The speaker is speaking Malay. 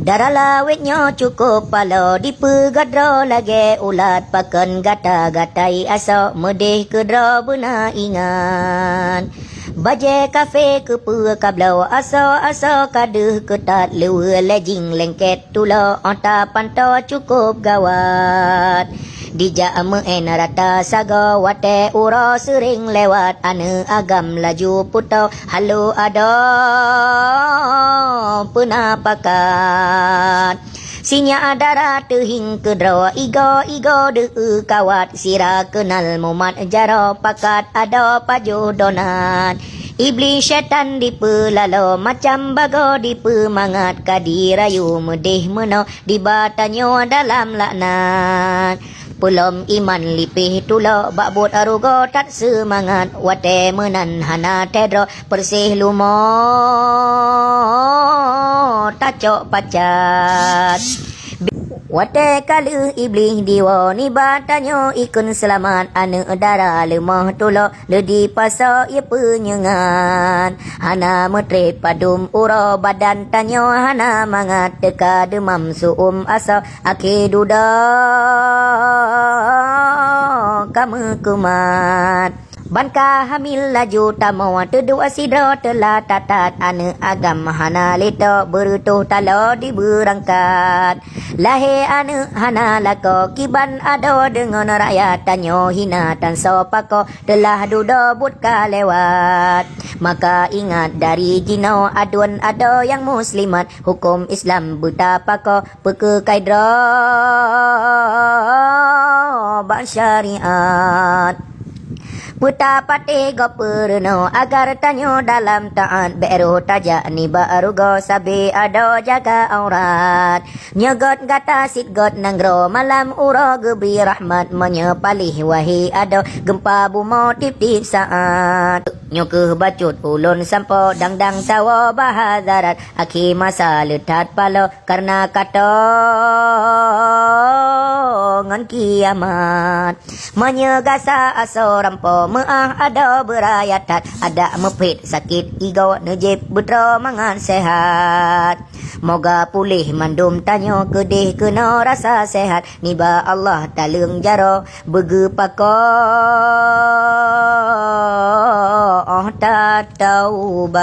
Darah lawetnya cukup pala dipegadra lagi ulat pakan gata-gatai asok medih kedra bena ingan. Baje kafe ke kablau asok kaduh ketat lewe lejing lengket tula anta pantau cukup gawat. Dijak meen rata saga wate ura sering lewat ane agam laju putau halu ada penapakan. Sinya adara tehing kedrawa igo de kawat sira kenal mumat jaro pakat ada pajodonan. Iblis syaitan dipelalo macam bago dipemangat kadirayu medih meno dibatanyo dalam laknat. Pelom iman lipih tulo bakbut arugo tak semangat wate menan hana tedro persih lumo tacok pacat. Wate kalu iblis diwa ni batanyo ikun selamat ane dara lemah tulo ledi pasa ia penyengan. Hana metre padum uro badan tanyo hana mangat teka demam suum asa ake duda kamu kumat. Banka hamil laju tamawa tedua sidra telah tatat ane agam hana leto berutuh talo diberangkat. Lahir ane hana lako kiban ado dengan rakyat tanyo hina tan sopako telah duda butka lewat. Maka ingat dari jinau aduan ado yang muslimat hukum Islam buta pako peke kaidra syariat. Puta pate go perno agar tanyo dalam taat beru tajak ni baru go sabi ado jaga aurat. Nyegot gata sit got nanggro malam uro gebi rahmat menyepalih wahi ado gempa bumo tip-tip saat. Nyukuh bacut ulun sampo dang-dang tawa bahazarat aki masa letat palo karena kata ngan kiamat. Menyegasa aso rampo meah ada berayatat ada mepit sakit igo nejib betra mangan sehat. Moga pulih mandum tanyo kedih kena rasa sehat niba Allah talung jaro begepako oh tak taubat.